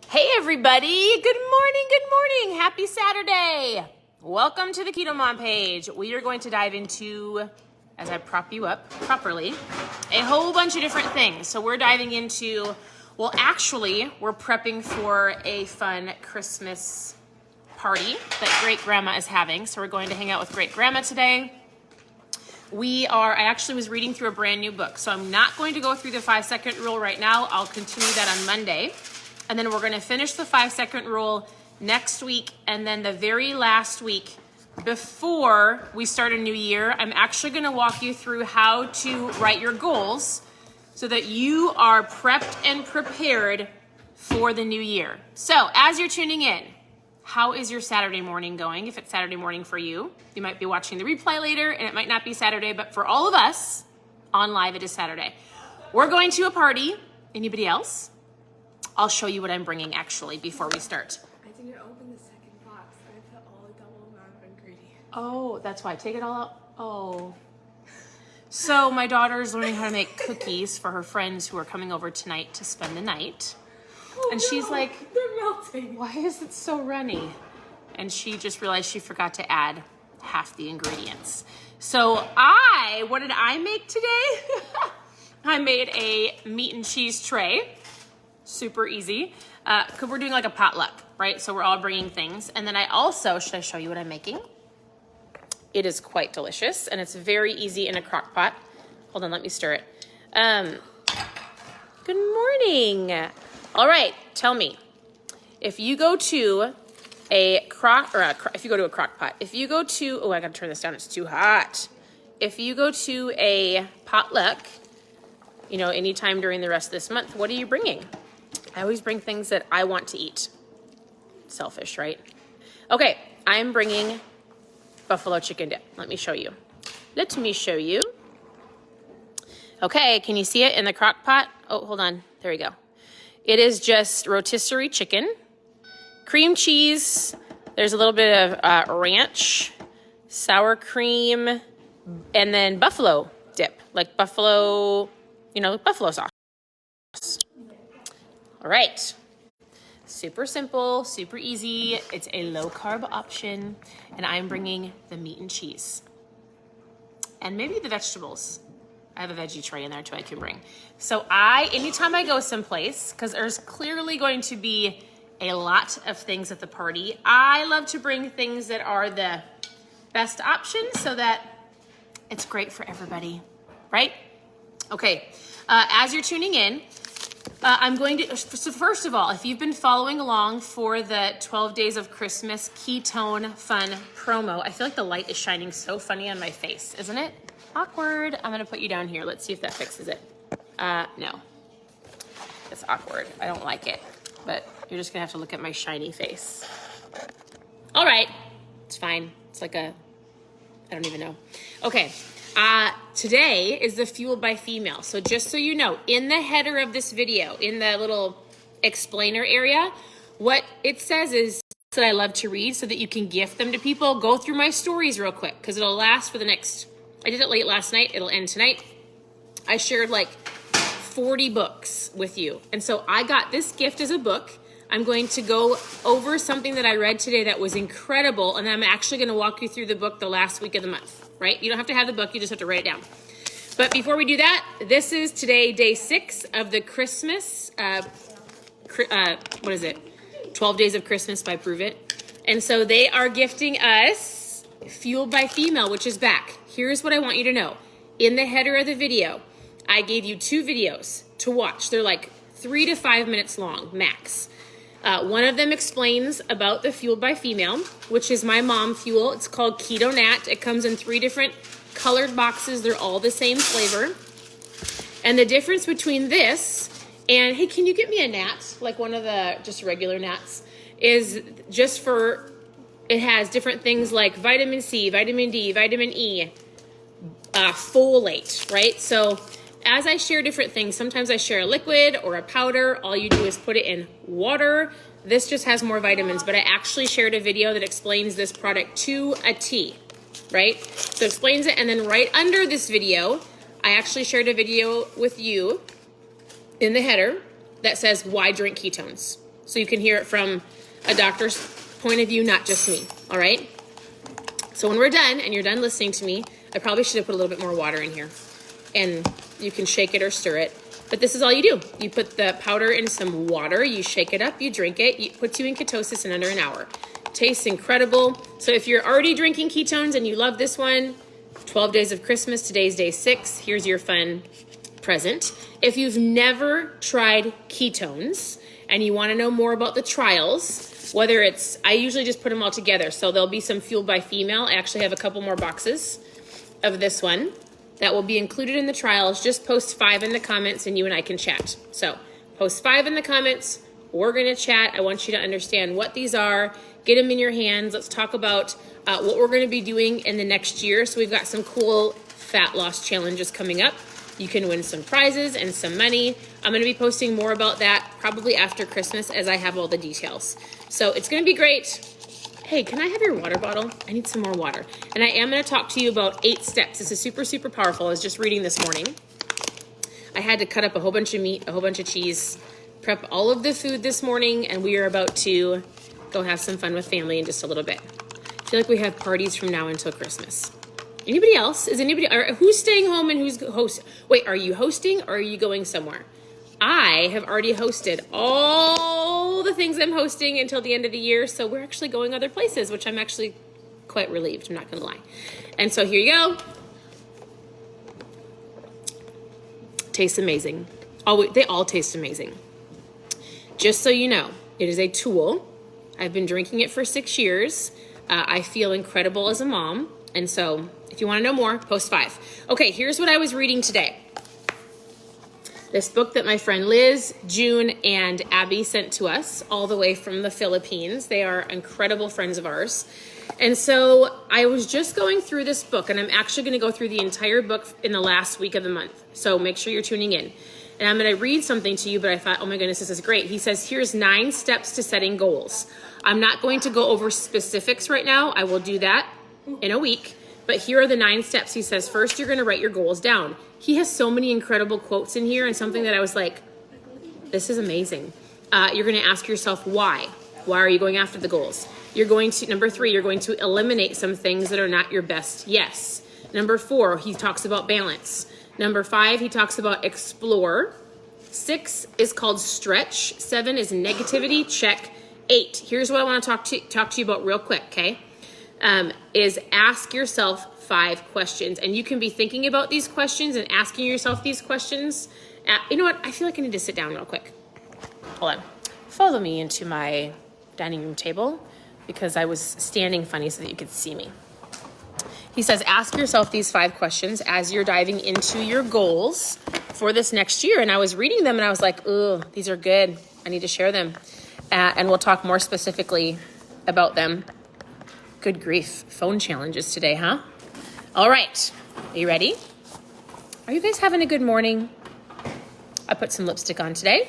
Hey everybody, good morning, happy Saturday. Welcome to the Keto Mom page. We are going to dive into, as I prop you up properly, a whole bunch of different things. So we're diving into, well actually, we're prepping for a fun Christmas party that great grandma is having. So we're going to hang out with great grandma today. I actually was reading through a brand new book. So I'm not going to go through the 5-second rule right now. I'll continue that on Monday. And then we're going to finish the 5-second rule next week. And then the very last week before we start a new year, I'm actually going to walk you through how to write your goals so that you are prepped and prepared for the new year. So as you're tuning in, how is your Saturday morning going? If it's Saturday morning for you, you might be watching the replay later and it might not be Saturday, but for all of us on live, it is Saturday. We're going to a party. Anybody else? I'll show you what I'm bringing actually before we start. I didn't open the second box. I put all the double amount of ingredients. Oh, that's why. Take it all out. Oh. So my daughter's learning how to make cookies for her friends who are coming over tonight to spend the night. Oh, and she's like, they're melting. Why is it so runny? And she just realized she forgot to add half the ingredients. So what did I make today? I made a meat and cheese tray. Super easy. Because we're doing like a potluck, right? So we're all bringing things. And then I also, should I show you what I'm making? It is quite delicious and it's very easy in a crock pot. Hold on, let me stir it. Good morning. All right, tell me, if you go to a crock pot, if you go to, oh, I gotta turn this down, it's too hot. If you go to a potluck, you know, anytime during the rest of this month, what are you bringing? I always bring things that I want to eat. Selfish, right? Okay, I'm bringing buffalo chicken dip. Let me show you. Okay, can you see it in the crock pot? Oh, hold on. There we go. It is just rotisserie chicken, cream cheese. There's a little bit of ranch, sour cream, and then buffalo dip, like buffalo, buffalo sauce. All right, super simple, super easy. It's a low carb option and I'm bringing the meat and cheese and maybe the vegetables. I have a veggie tray in there too I can bring. So anytime I go someplace, because there's clearly going to be a lot of things at the party, I love to bring things that are the best options so that it's great for everybody, right? Okay, as you're tuning in, so first of all, if you've been following along for the 12 Days of Christmas Ketone Fun promo, I feel like the light is shining so funny on my face, isn't it? Awkward. I'm going to put you down here. Let's see if that fixes it. No. It's awkward. I don't like it. But you're just going to have to look at my shiny face. All right. It's fine. It's like I don't even know. Okay. Today is the Fueled by Female. So just so you know, in the header of this video, in the little explainer area, what it says is that I love to read so that you can gift them to people. Go through my stories real quick because it'll last for the next... I did it late last night. It'll end tonight. I shared like 40 books with you. And so I got this gift as a book. I'm going to go over something that I read today that was incredible. And I'm actually going to walk you through the book the last week of the month, right? You don't have to have the book. You just have to write it down. But before we do that, this is today, day 6 of the Christmas, 12 Days of Christmas by Prove It. And so they are gifting us Fueled by Female, which is back. Here's what I want you to know. In the header of the video, I gave you 2 videos to watch. They're like 3 to 5 minutes long, max. One of them explains about the Fueled by Female, which is my mom fuel. It's called Keto Nat. It comes in 3 different colored boxes. They're all the same flavor. And the difference between this and, hey, can you get me a Nat? Like one of the just regular Nats. Is just for, it has different things like vitamin C, vitamin D, vitamin E, folate, right? So as I share different things, sometimes I share a liquid or a powder. All you do is put it in water. This just has more vitamins, but I actually shared a video that explains this product to a T, right? So it explains it, and then right under this video, I actually shared a video with you in the header that says, why drink ketones? so you can hear it from a doctor's point of view, not just me, all right? So when we're done and you're done listening to me, I probably should have put a little bit more water in here. And you can shake it or stir it. But this is all you do. You put the powder in some water, you shake it up, you drink it. It puts you in ketosis in under an hour. Tastes incredible. So if you're already drinking ketones and you love this one, 12 Days of Christmas, today's day 6. Here's your fun present. If you've never tried ketones and you want to know more about the trials, whether it's, I usually just put them all together. So there'll be some Fueled by Female. I actually have a couple more boxes of this one that will be included in the trials. Just post 5 in the comments and you and I can chat. So post 5 in the comments. We're going to chat. I want you to understand what these are. Get them in your hands. Let's talk about what we're going to be doing in the next year. So we've got some cool fat loss challenges coming up. You can win some prizes and some money. I'm going to be posting more about that probably after Christmas as I have all the details. So it's going to be great. Hey, can I have your water bottle? I need some more water. And I am going to talk to you about 8 steps. This is super, super powerful. I was just reading this morning. I had to cut up a whole bunch of meat, a whole bunch of cheese, prep all of the food this morning, and we are about to go have some fun with family in just a little bit. I feel like we have parties from now until Christmas. Anybody else? Who's staying home and who's host? Wait, are you hosting or are you going somewhere? I have already hosted all the things I'm hosting until the end of the year, so we're actually going other places, which I'm actually quite relieved, I'm not gonna lie. And so here you go. Tastes amazing. They all taste amazing. Just so you know, it is a tool. I've been drinking it for 6 years. I feel incredible as a mom. And so if you want to know more, post 5. Okay, here's what I was reading today. This book that my friend Liz, June, and Abby sent to us all the way from the Philippines. They are incredible friends of ours. And so I was just going through this book, and I'm actually going to go through the entire book in the last week of the month. So make sure you're tuning in. And I'm going to read something to you, but I thought, oh my goodness, this is great. He says, here's 9 steps to setting goals. I'm not going to go over specifics right now. I will do that in a week. But here are the 9 steps. He says, first, you're going to write your goals down. He has so many incredible quotes in here and something that I was like, this is amazing. You're going to ask yourself why. Why are you going after the goals? You're going to, number 3, you're going to eliminate some things that are not your best yes. Number 4, he talks about balance. Number 5, he talks about explore. 6 is called stretch. 7 is negativity. Check. 8, here's what I want to talk to you about real quick, okay? Is ask yourself 5 questions. And you can be thinking about these questions and asking yourself these questions. You know what? I feel like I need to sit down real quick. Hold on. Follow me into my dining room table because I was standing funny so that you could see me. He says, ask yourself these 5 questions as you're diving into your goals for this next year. And I was reading them and I was like, ooh, these are good. I need to share them. And we'll talk more specifically about them. Good grief. Phone challenges today, huh? All right. Are you ready? Are you guys having a good morning? I put some lipstick on today.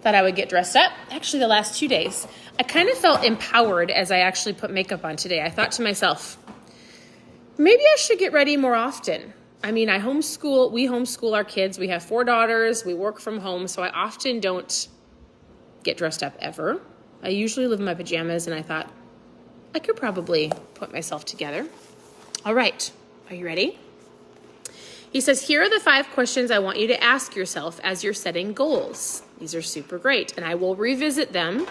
Thought I would get dressed up. Actually, the last 2 days, I kind of felt empowered as I actually put makeup on today. I thought to myself, maybe I should get ready more often. I mean, we homeschool our kids. We have 4 daughters. We work from home. So I often don't get dressed up ever. I usually live in my pajamas, and I thought I could probably put myself together. All right. Are you ready? He says, here are the 5 questions I want you to ask yourself as you're setting goals. These are super great, and I will revisit them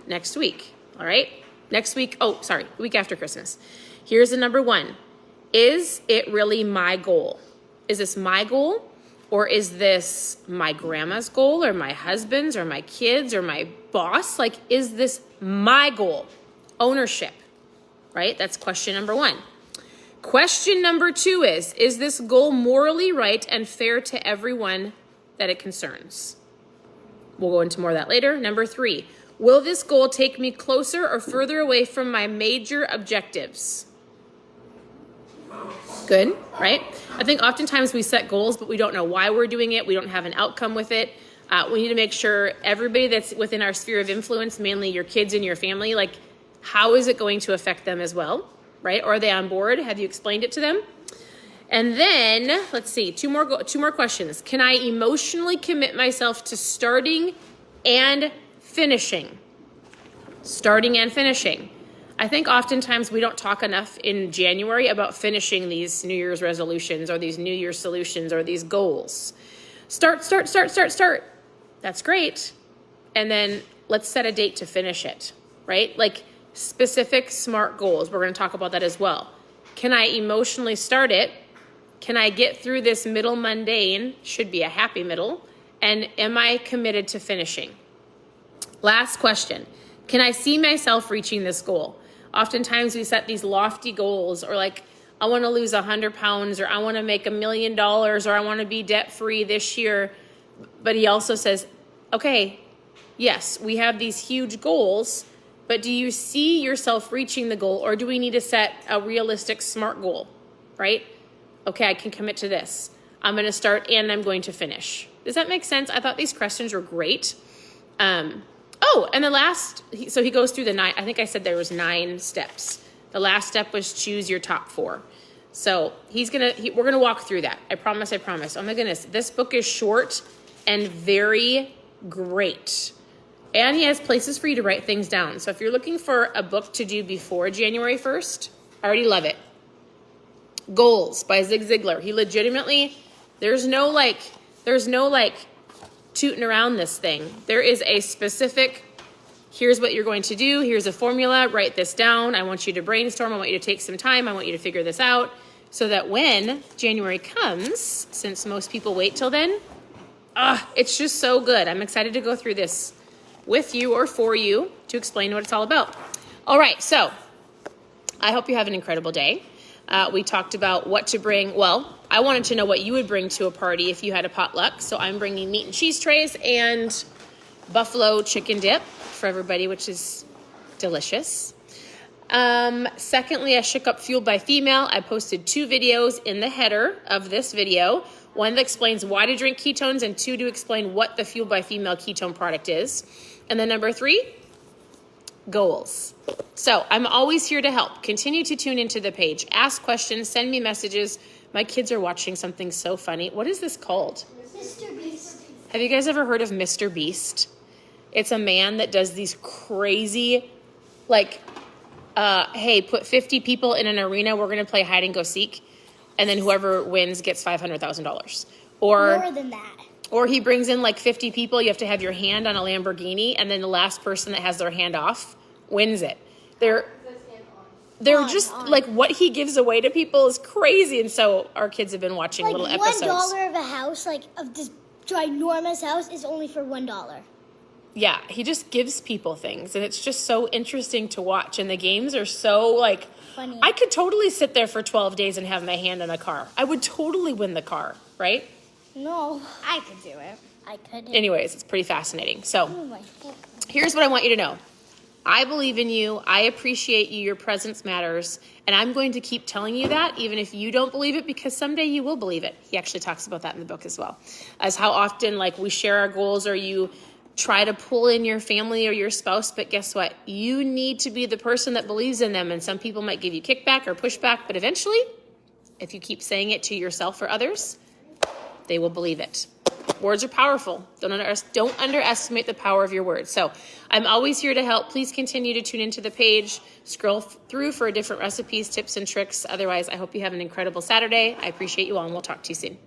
next week. All right? Next week. Oh, sorry. The week after Christmas. Here's the number 1. Is it really my goal? Is this my goal? Or is this my grandma's goal or my husband's or my kids or my boss? Like, is this my goal? Ownership, right? That's question number 1. Question number 2 is this goal morally right and fair to everyone that it concerns? We'll go into more of that later. Number 3, will this goal take me closer or further away from my major objectives? Good, right? I think oftentimes we set goals, but we don't know why we're doing it. We don't have an outcome with it. We need to make sure everybody that's within our sphere of influence, mainly your kids and your family, like, how is it going to affect them as well, right? Or are they on board? Have you explained it to them? And then, let's see, 2 more questions. Can I emotionally commit myself to starting and finishing? starting and finishing. I think oftentimes we don't talk enough in January about finishing these New Year's resolutions or these New Year's solutions or these goals. Start. That's great. And then let's set a date to finish it, right? Like specific SMART goals. We're going to talk about that as well. Can I emotionally start it? Can I get through this middle mundane? Should be a happy middle. And am I committed to finishing? Last question. Can I see myself reaching this goal? Oftentimes we set these lofty goals, or like, I want to lose 100 pounds, or I want to make $1 million, or I want to be debt free this year. But he also says, okay, yes, we have these huge goals, but do you see yourself reaching the goal, or do we need to set a realistic SMART goal, right? Okay, I can commit to this. I'm going to start and I'm going to finish. Does that make sense? I thought these questions were great. And the last, so he goes through the 9, I think I said there was 9 steps. The last step was choose your top 4. So we're going to walk through that. I promise. Oh my goodness. This book is short and very great. And he has places for you to write things down. So if you're looking for a book to do before January 1st, I already love it. Goals by Zig Ziglar. He legitimately, there's no tooting around this thing. There is a specific, here's what you're going to do. Here's a formula. Write this down. I want you to brainstorm. I want you to take some time. I want you to figure this out so that when January comes, since most people wait till then, it's just so good. I'm excited to go through this with you or for you to explain what it's all about. All right, so I hope you have an incredible day. We talked about what to bring. Well, I wanted to know what you would bring to a party if you had a potluck. So I'm bringing meat and cheese trays and buffalo chicken dip for everybody, which is delicious. Secondly, I shook up Fueled by Female. I posted 2 videos in the header of this video. One that explains why to drink ketones, and 2 to explain what the Fueled by Female ketone product is. And then number 3, goals. So I'm always here to help. Continue to tune into the page. Ask questions. Send me messages. My kids are watching something so funny. What is this called? Mr. Beast. Have you guys ever heard of Mr. Beast? It's a man that does these crazy, hey, put 50 people in an arena. We're going to play hide and go seek. And then whoever wins gets $500,000. Or more than that. Or he brings in 50 people. You have to have your hand on a Lamborghini. And then the last person that has their hand off wins it. They're just what he gives away to people is crazy. And so our kids have been watching little episodes. $1 of a house, of this ginormous house, is only for $1. Yeah, he just gives people things, and it's just so interesting to watch. And the games are so funny. I could totally sit there for 12 days and have my hand on a car. I would totally win the car, right? No, I could do it. I couldn't. Anyways, it's pretty fascinating. So here's what I want you to know. I believe in you. I appreciate you. Your presence matters. And I'm going to keep telling you that, even if you don't believe it, because someday you will believe it. He actually talks about that in the book as well. As how often we share our goals, or you try to pull in your family or your spouse, but guess what? You need to be the person that believes in them. And some people might give you kickback or pushback, but eventually, if you keep saying it to yourself or others, they will believe it. Words are powerful. Don't underestimate the power of your words. So I'm always here to help. Please continue to tune into the page. Scroll through for different recipes, tips, and tricks. Otherwise, I hope you have an incredible Saturday. I appreciate you all, and we'll talk to you soon.